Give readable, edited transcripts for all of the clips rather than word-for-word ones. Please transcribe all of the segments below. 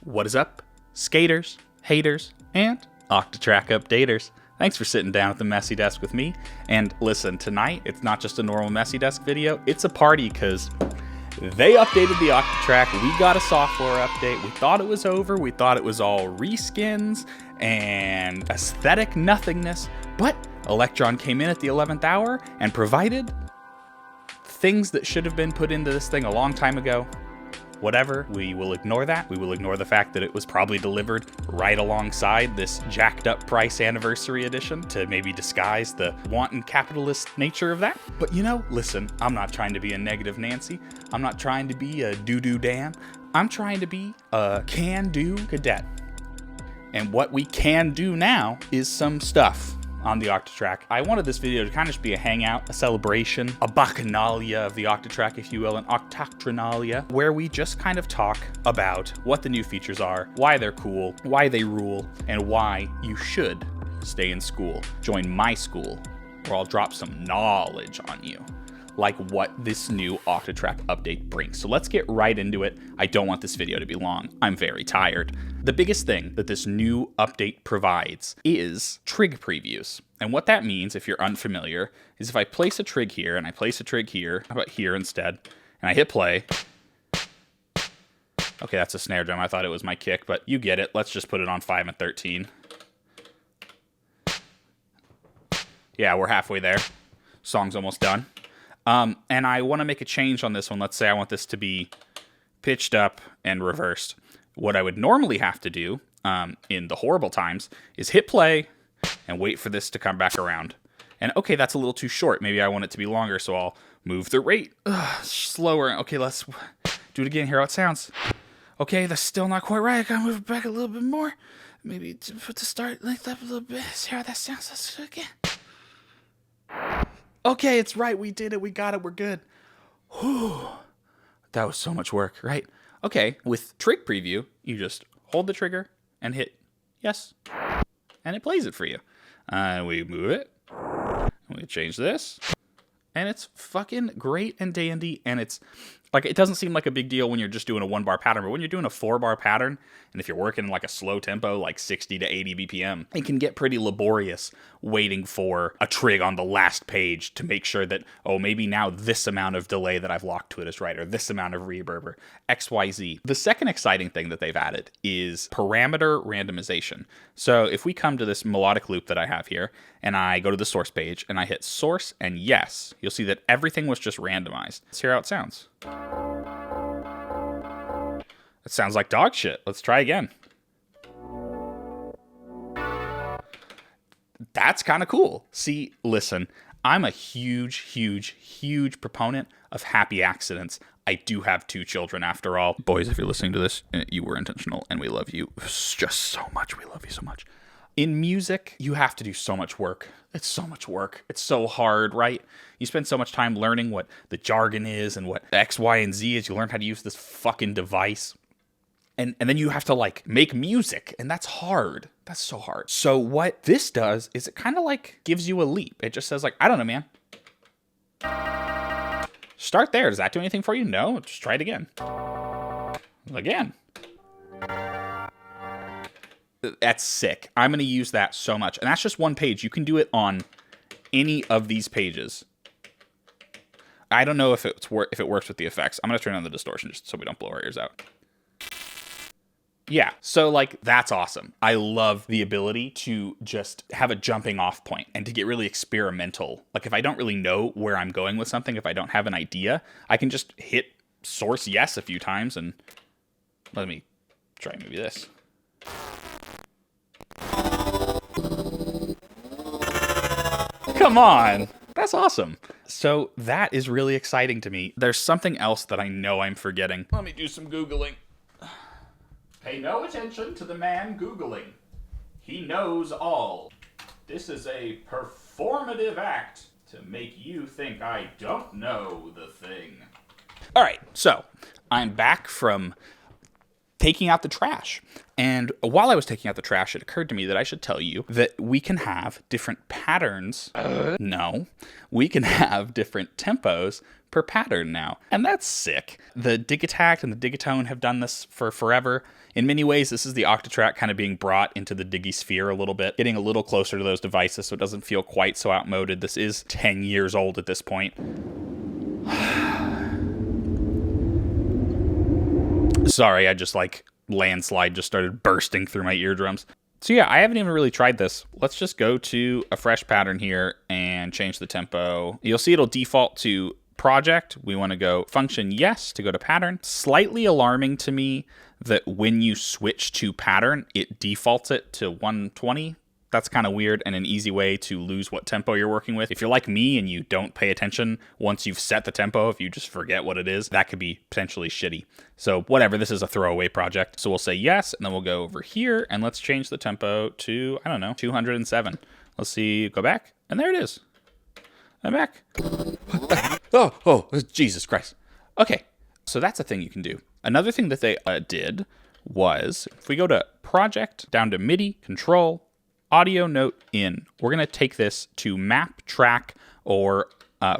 What is up, skaters, haters, and Octatrack updaters? Thanks for sitting down at the Messy Desk with me. And listen, tonight, it's not just a normal Messy Desk video, it's a party because they updated the Octatrack. We got a software update. We thought it was over. We thought it was all reskins and aesthetic nothingness. But Elektron came in at the 11th hour and provided things that should have been put into this thing a long time ago. Whatever, we will ignore that. We will ignore the fact that it was probably delivered right alongside this jacked up price anniversary edition to maybe disguise the wanton capitalist nature of that. But you know, listen, I'm not trying to be a negative Nancy. I'm not trying to be a doo-doo Dan. I'm trying to be a can-do cadet. And what we can do now is some stuff on the Octatrack. I wanted this video to kind of just be a hangout, a celebration, a bacchanalia of the Octatrack, if you will, an octatrinalia, where we just kind of talk about what the new features are, why they're cool, why they rule, and why you should stay in school. Join my school, where I'll drop some knowledge on you, like what this new Octatrack update brings. So let's get right into it. I don't want this video to be long. I'm very tired. The biggest thing that this new update provides is trig previews. And what that means, if you're unfamiliar, is if I place a trig here and I place a trig here, how about here instead, and I hit play. Okay, that's a snare drum. I thought it was my kick, but you get it. Let's just put it on 5 and 13. Yeah, we're halfway there. Song's almost done. And I want to make a change on this one. Let's say I want this to be pitched up and reversed. What I would normally have to do in the horrible times is hit play and wait for this to come back around. And okay, that's a little too short. Maybe I want it to be longer, so I'll move the rate slower. Okay, let's do it again. Hear how it sounds. Okay, that's still not quite right. I gotta move it back a little bit more. Maybe to put the start length up a little bit. Hear how that sounds. Let's do it again. Okay, it's right. We did it. We got it. We're good. Whew. That was so much work, right? Okay, with trig preview, you just hold the trigger and hit yes, and it plays it for you. We move it. We change this, and it's fucking great and dandy, and it's like, it doesn't seem like a big deal when you're just doing a 1-bar pattern, but when you're doing a 4-bar pattern, and if you're working like a slow tempo, like 60 to 80 BPM, it can get pretty laborious waiting for a trig on the last page to make sure that, oh, maybe now this amount of delay that I've locked to it is right, or this amount of reverb, or XYZ. The second exciting thing that they've added is parameter randomization. So if we come to this melodic loop that I have here, and I go to the source page, and I hit source and yes, you'll see that everything was just randomized. Let's hear how it sounds. It sounds like dog shit. Let's try again. That's kind of cool. See, listen, I'm a huge proponent of happy accidents. I do have 2 children after all. Boys, if you're listening to this, you were intentional and we love you just so much. We love you so much. In music, you have to do so much work. It's so much work. It's so hard, right? You spend so much time learning what the jargon is and what X, Y, and Z is. You learn how to use this fucking device. And then you have to like make music, and that's hard. That's so hard. So what this does is it kind of like gives you a leap. It just says like, I don't know, man. Start there. Does that do anything for you? No, just try it again. Again. That's sick. I'm going to use that so much. And that's just one page. You can do it on any of these pages. I don't know if it works with the effects. I'm going to turn on the distortion just so we don't blow our ears out. Yeah, so like, that's awesome. I love the ability to just have a jumping off point and to get really experimental. Like if I don't really know where I'm going with something, if I don't have an idea, I can just hit source yes a few times and let me try maybe this. Come on. That's awesome. So that is really exciting to me. There's something else that I know I'm forgetting. Let me do some Googling. Pay no attention to the man Googling. He knows all. This is a performative act to make you think I don't know the thing. All right, so I'm back from taking out the trash. And while I was taking out the trash, it occurred to me that I should tell you that we can have different patterns. No, we can have different tempos per pattern now. And that's sick. The Digitact and the Digatone have done this for forever. In many ways, this is the Octatrack kind of being brought into the Diggy sphere a little bit, getting a little closer to those devices so it doesn't feel quite so outmoded. This is 10 years old at this point. Sorry, I just landslide just started bursting through my eardrums. So yeah, I haven't even really tried this. Let's just go to a fresh pattern here and change the tempo. You'll see it'll default to project. We want to go function yes to go to pattern. Slightly alarming to me that when you switch to pattern, it defaults it to 120. That's kind of weird and an easy way to lose what tempo you're working with. If you're like me and you don't pay attention once you've set the tempo, if you just forget what it is, that could be potentially shitty. So whatever, this is a throwaway project. So we'll say yes, and then we'll go over here and let's change the tempo to, I don't know, 207. Let's see, go back, and there it is. I'm back. Oh, Jesus Christ. Okay, so that's a thing you can do. Another thing that they did was, if we go to project, down to MIDI, control, audio note in, we're going to take this to map, track, or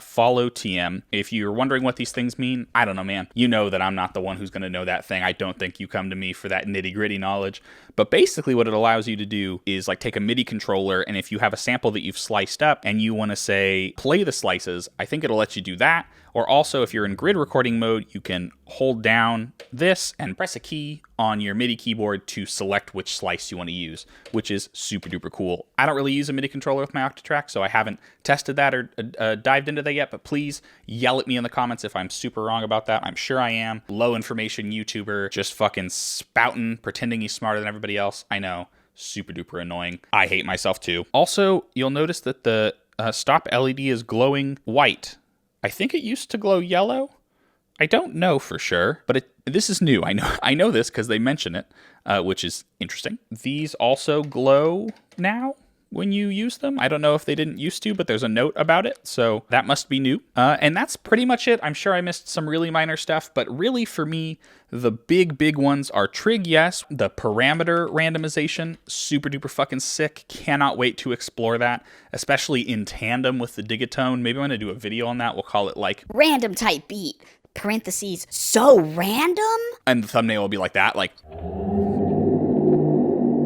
follow TM. If you're wondering what these things mean, I don't know, man. You know that I'm not the one who's going to know that thing. I don't think you come to me for that nitty gritty knowledge. But basically what it allows you to do is like take a MIDI controller, and if you have a sample that you've sliced up and you want to say play the slices, I think it'll let you do that. Or also if you're in grid recording mode, you can hold down this and press a key on your MIDI keyboard to select which slice you want to use, which is super duper cool. I don't really use a MIDI controller with my Octatrack, so I haven't tested that or dived into that yet, but please yell at me in the comments if I'm super wrong about that. I'm sure I am. Low information YouTuber just fucking spouting, pretending he's smarter than everybody else. I know, super duper annoying. I hate myself too. Also, you'll notice that the stop LED is glowing white. I think it used to glow yellow. I don't know for sure, but this is new. I know this because they mention it, which is interesting. These also glow now when you use them. I don't know if they didn't used to, but there's a note about it, so that must be new. And that's pretty much it. I'm sure I missed some really minor stuff, but really for me, the big ones are trig+yes, the parameter randomization, super duper fucking sick. Cannot wait to explore that, especially in tandem with the Digatone. Maybe I'm gonna do a video on that. We'll call it like random type beat, parentheses, so random? And the thumbnail will be like that, like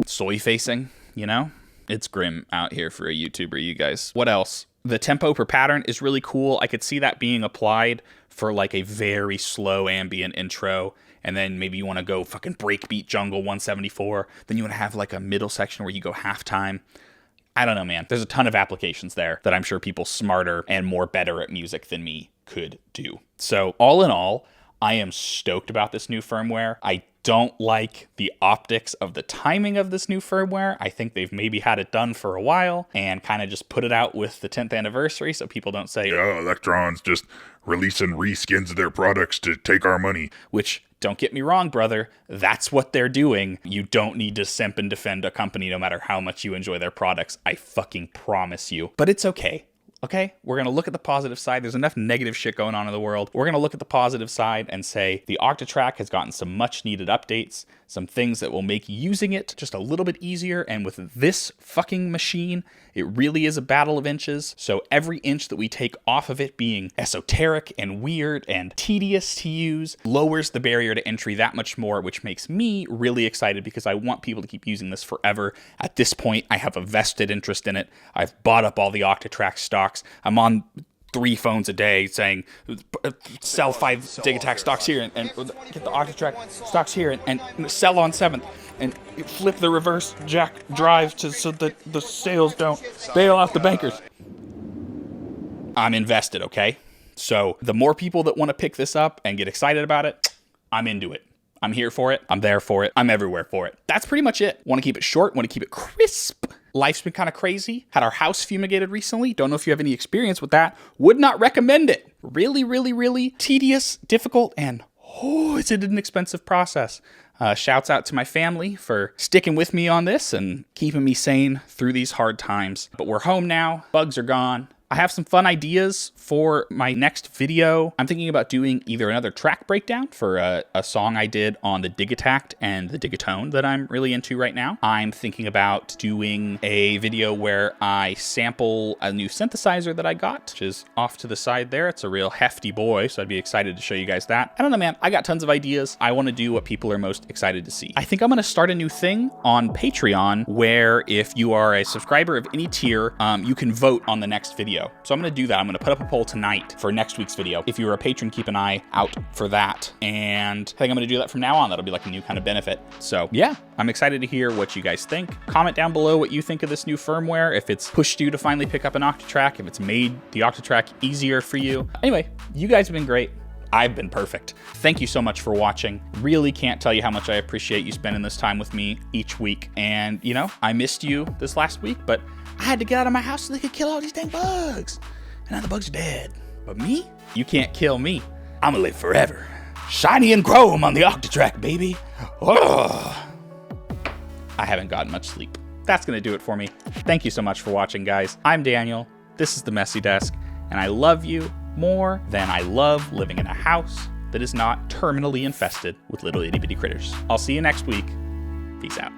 soy facing, you know? It's grim out here for a YouTuber, you guys. What else? The tempo per pattern is really cool. I could see that being applied for like a very slow ambient intro, and then maybe you want to go fucking breakbeat jungle 174. Then you want to have like a middle section where you go halftime. I don't know, man. There's a ton of applications there that I'm sure people smarter and more better at music than me could do. So all in all, I am stoked about this new firmware. I don't like the optics of the timing of this new firmware. I think they've maybe had it done for a while and kind of just put it out with the 10th anniversary so people don't say, yeah, Elektron's just releasing reskins of their products to take our money. Which, don't get me wrong, brother, that's what they're doing. You don't need to simp and defend a company no matter how much you enjoy their products. I fucking promise you. But it's okay. Okay, we're going to look at the positive side. There's enough negative shit going on in the world. We're going to look at the positive side and say the Octatrack has gotten some much needed updates, some things that will make using it just a little bit easier. And with this fucking machine, it really is a battle of inches. So every inch that we take off of it being esoteric and weird and tedious to use lowers the barrier to entry that much more, which makes me really excited because I want people to keep using this forever. At this point, I have a vested interest in it. I've bought up all the Octatrack stocks. I'm on 3 phones a day saying, sell 5 Digitact stocks here and get the Octatrack stocks here and sell on 7th and flip the reverse jack drive so that the sales don't bail out the bankers. I'm invested, okay? So the more people that want to pick this up and get excited about it, I'm into it. I'm here for it. I'm there for it. I'm everywhere for it. That's pretty much it. Want to keep it short. Want to keep it crisp. Life's been kind of crazy. Had our house fumigated recently. Don't know if you have any experience with that. Would not recommend it. Really tedious, difficult, and it's an expensive process. Shouts out to my family for sticking with me on this and keeping me sane through these hard times. But we're home now. Bugs are gone. I have some fun ideas for my next video. I'm thinking about doing either another track breakdown for a song I did on the Digitact and the Digatone that I'm really into right now. I'm thinking about doing a video where I sample a new synthesizer that I got, which is off to the side there. It's a real hefty boy, so I'd be excited to show you guys that. I don't know, man. I got tons of ideas. I want to do what people are most excited to see. I think I'm going to start a new thing on Patreon where if you are a subscriber of any tier, you can vote on the next video. So I'm going to do that. I'm going to put up a poll tonight for next week's video. If you're a patron, keep an eye out for that. And I think I'm going to do that from now on. That'll be like a new kind of benefit. So yeah, I'm excited to hear what you guys think. Comment down below what you think of this new firmware, if it's pushed you to finally pick up an Octatrack, if it's made the Octatrack easier for you. Anyway, you guys have been great. I've been perfect. Thank you so much for watching. Really can't tell you how much I appreciate you spending this time with me each week. And, you know, I missed you this last week, but I had to get out of my house so they could kill all these dang bugs. And now the bugs are dead. But me? You can't kill me. I'm gonna live forever. Shiny and chrome on the Octatrack, baby. Oh. I haven't gotten much sleep. That's gonna do it for me. Thank you so much for watching, guys. I'm Daniel. This is the Messy Desk, and I love you more than I love living in a house that is not terminally infested with little itty bitty critters. I'll see you next week. Peace out.